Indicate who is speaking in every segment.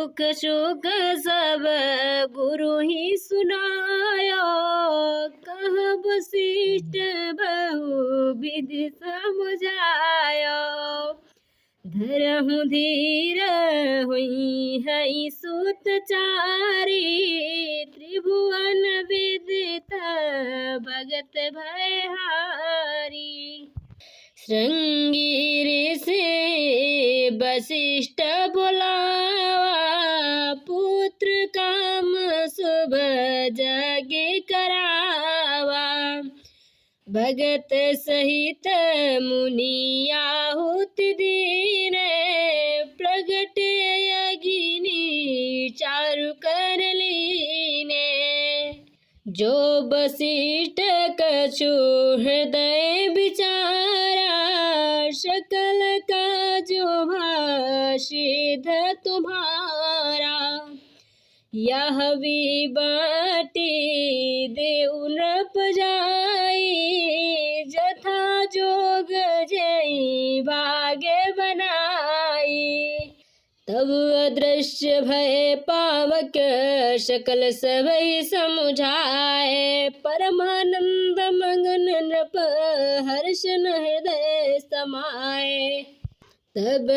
Speaker 1: दुख सुख सब गुरु ही सुनायो। कह वशिष्ठ बहु विधि समझायो। धरहु धीर हुई है सूतचारी। त्रिभुवन विदित भगत भयहारी। श्रृंगी से वशिष्ठ बुलावा। पुत्र काम शुभ जगे करावा। भगत सहित मुनि आहुति दीने। प्रगट अग्नि चारु कर लीने। जो वशिष्ठ कछु हृदय विचारा। सकल काजो भाषित तुम्हारा। यह भी बाटी देउ नृप जाई। जथा जोग जई भाग्य बनाई। तब अदृश्य भय पावक सकल सबई समुझाए। परमानंद मगन नृप हर्षन हृदय समाए। तब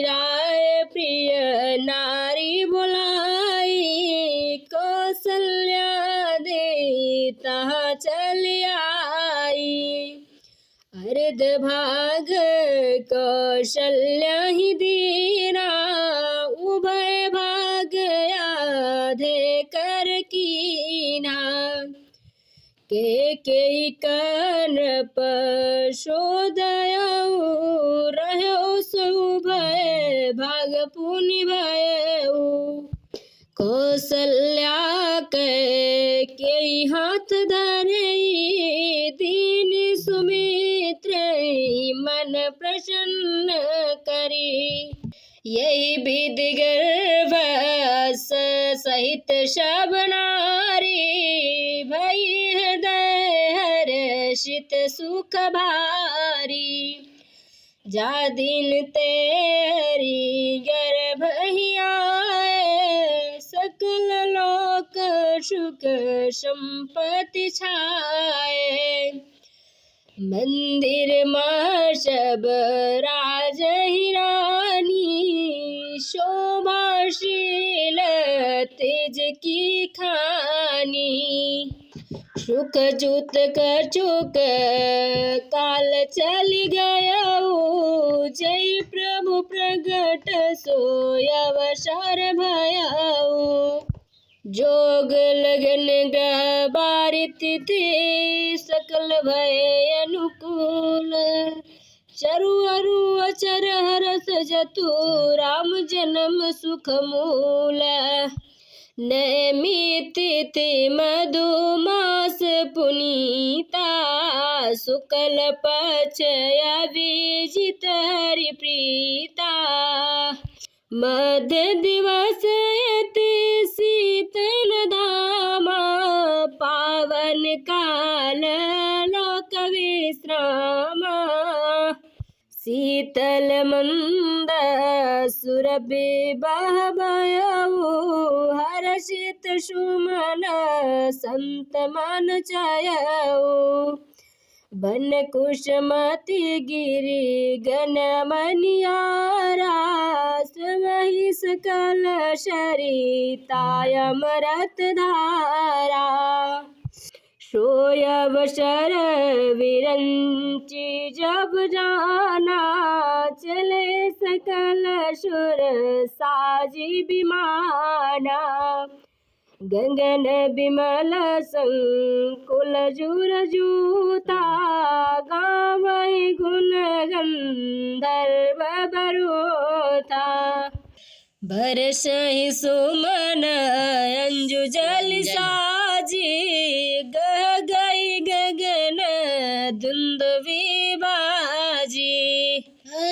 Speaker 1: राय प्रिय नारी बुलाई। कौशल्या दे तहाँ चल आई। अर्ध भाग कौशल्या ही दीना। उभय भाग आधे कर कीना। के नृप शोधयउ। रहो सो भय भाग पुनि भयउ। कौशल्या के हाथ धरई। दीन सुमित्र मन प्रसन्न करी। यही विधि गर्भ सहित सब नारी। भई हृदय हर्षित सुख भारी। जा दिन तेरी गर्भ ही आए। सकल लोक सुख संपत्ति छाए। मंदिर मां सब राज ही रानी। शोभाशील तेज की खानी। सुख जुत कछुक काल चली गयउ। जय प्रभु प्रगट सोय अवसर भयउ। जोग लगन ग्रह बारी तिथि। सकल भय अनुकूल। चरु अरु अचर हरस जतु। राम जन्म सुख मूल। नैमी तिथि मधुमास पुनीता। शुक्ल पक्ष अभिजित हरि प्रीता। मध्य दिवस अति शीतल धामा। पावन काल लोक विश्रामा। शीतल मंद सुरभि बहबयउ। हर्षित सुमन संत मन चयउ। बन कुसुमति गिरि गण मनियारा। वही सकल सरिता अमृत धारा। सोय अवसर विरंचि जब जाना। चले सकल सुर साजी विमाना। गगन विमल संकुल जुर जूता। गावै गुण गंधर्व बरूथा। बरसहि सुमन अंजु जल साजी। गह गई गगन दुंदुभि बाजी।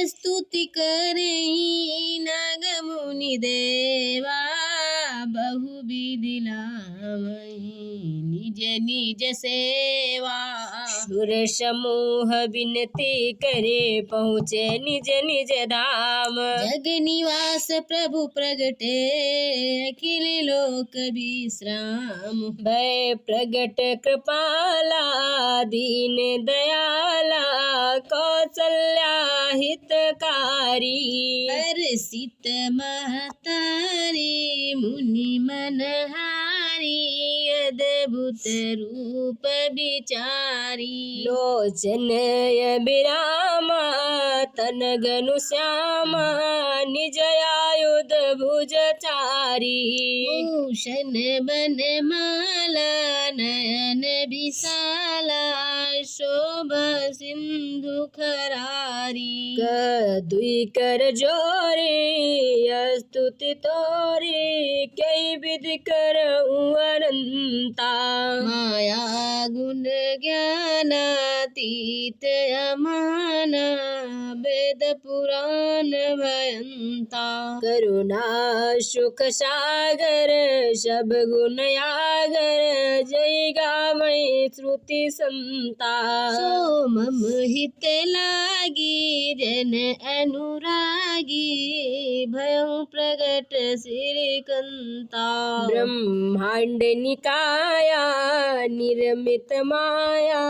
Speaker 1: स्तुति करहि नाग मुनि देवा। बहुविधि लावहीं निज निज सेवा। सुर समूह विनती करे पहुँचे निज निज धाम। जग निवास प्रभु प्रगटे अखिल लोक विश्राम। भय प्रगट कृपाला दीन दयाला कौशल्या हितकारी। हर्षित महतारी मुनि मनहारी अद्भुत रूप विचारी। लोचन अभिरामा तन गनु श्यामा निज आयुध भुजचारी। भूषण बनमाला नयन विशाला शोभा सिंधु खरारी। दुई कर जोरे स्तुति तोरे कई विधि कर अनंता। माया गुण ज्ञानातीत अमाना वेद पुराण भयंता। करुणा सुख सागर सब गुण आगर जय गावै श्रुति संता। सो मम हित लागी जन अनुरागी भयं प्रगट श्रीकंता। ब्रह्मांड निकाया निर्मित माया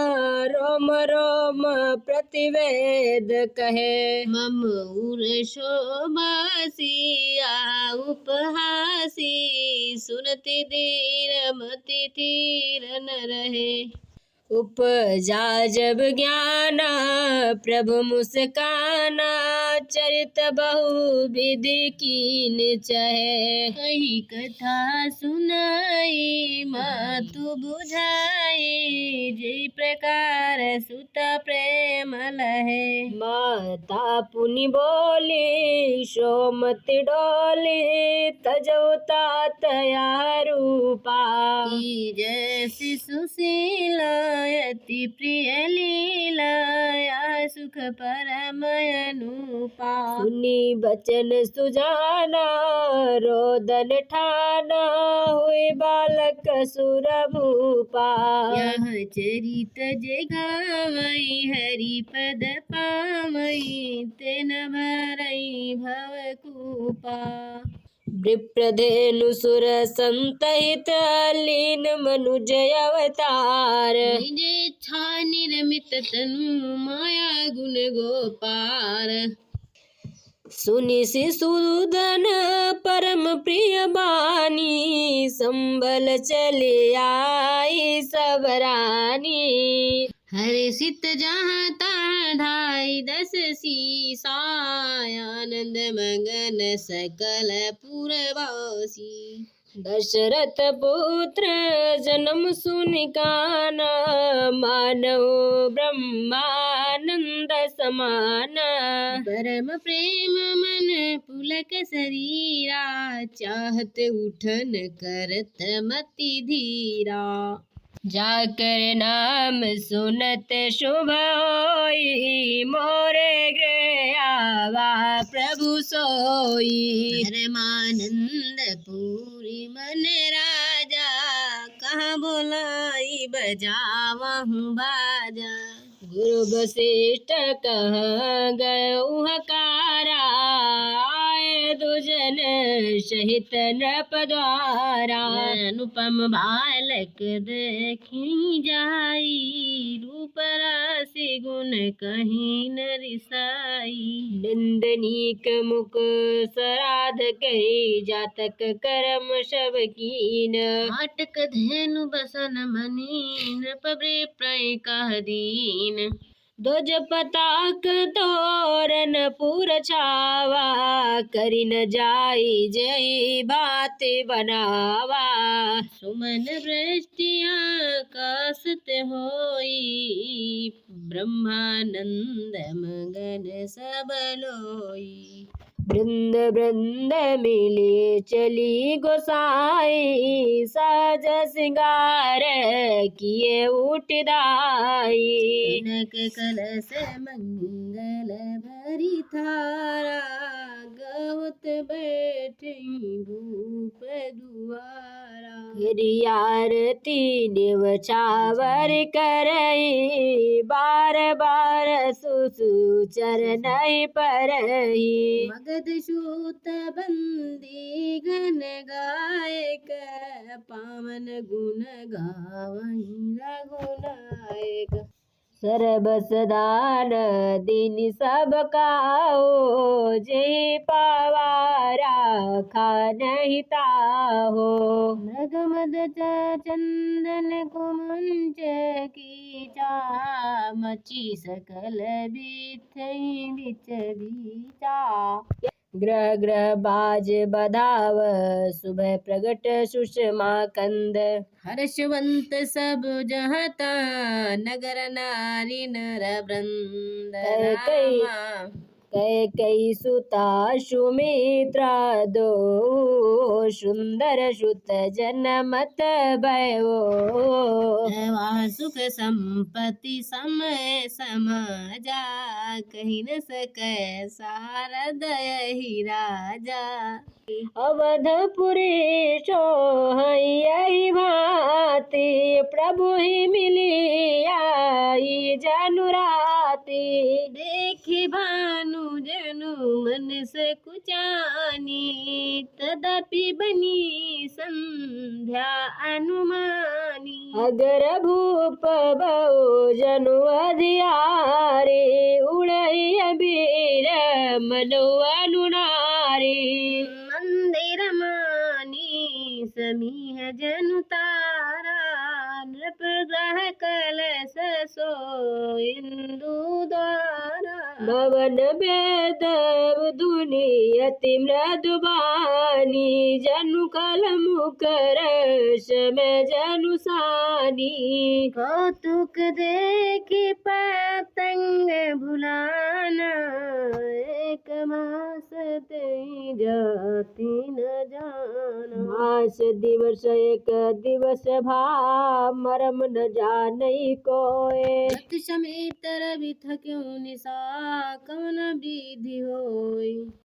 Speaker 1: रोम रोम प्रतिवेद कहे। मम उर शोभासी उपहासी सुनति धीर मति धीर न रहे। उपजा जब ज्ञाना प्रभु मुस्काना चरित बहुविधि कीन चहे। कही कथा सुनाई मातु बुझाई जय प्रकार सुत प्रेम लहे। माता पुनि बोली सोमति डोली तजौ तात रूपा। जैसी सुशीला अति प्रिय लीला सुख परम अनुपा। सुनी बचन सुजाना रोदन ठाना हुए बालक सुर भूपा। यह चरित जय गावै हरि पद पावै तेन भरई भव कूपा। विप्रधेनु सुर संतहित लीन मनुज अवतार। निज इच्छा निर्मित तनु माया गुण गोपार। सुनि शिशुधन परम प्रिय बानी संबल चले आई सब रानी। हर्षित जहाँ तहाँ ढाई दस सीसा आनंद मगन सकल पुरवासी। दशरथ पुत्र जन्म सुनि काना मानव ब्रह्मानंद समाना। परम प्रेम मन पुलक शरीरा चाहत उठन करत मति धीरा। जाकर नाम सुनत शुभ होई मोरे गृह आवा प्रभु सोई। परमानंद पूरी मन राजा कहाँ बोलाई बजावहु बाजा। गुरु वशिष्ठ कहाँ गए हकारा आए दुजन सहित नृप द्वारा। अनुपम बालक देखी जाई रूप राशि गुण कहीं न रिसाई। नंदनीक मुख सराध कही जातक कर्म सब कीन। हाटक धेनु बसन मनी नृप विप्रय कह दीन। ध्वज पताक तोरन पुर छावा करि न जाई जय बात बनावा। सुमन वृष्टिया कासत होई ब्रह्मानंद मगन सब लोई। वृंद वृंद मिले चली गोसाई साज सिंगार किए उठदाई। कनक कलश मंगल भरी थारा होत बैठे भूप दुआरा। फिर आरती न्यौछावर करई बार बार सुसु चरणहि परहि। मगध सूत बंदी घन गायक पावन गुण गावहीं रघुनायक। सर्वसदान दिन सब काओ जे पवारा खानहि ताहो। मृग मद चंदन कुमंच कीचा मची सकल बीथई बिच बीचा। ग्रह ग्रह बाज बधाव सुबह प्रगट सुषमा कंद। हर्षवंत सब जहता नगर नारी नर वृंद। कैकेयी सुता सुमित्रा दो सुंदर सुत जनमत भयो। सुख संपत्ति समय समाजा कही न सकै सारद यही राजा। अवधपुरी सोहई भांति प्रभु ही मिली आई जनु राति। देखे भानु जनु मन से कुचानी तदपि बनी संध्या अनुमानी। अगर भूप बहु जनु अधियारे उड़ई अबीर मनो अनुनारी। मंदिर मानी समीह जनु तारा नृप ग्रह कलश सो इंदु द्वारा। भवन वेद धुनि अति मृदु बानी जनु कल मुख रस में जनु सानी। कौतुक देखी पतंग भुलाना एक मास ते जाति न जाना। मास दिवस एक दिवस भा मरम न जानई कोय। रथ समेत रवि थक्यो निशा कवन विधि होय।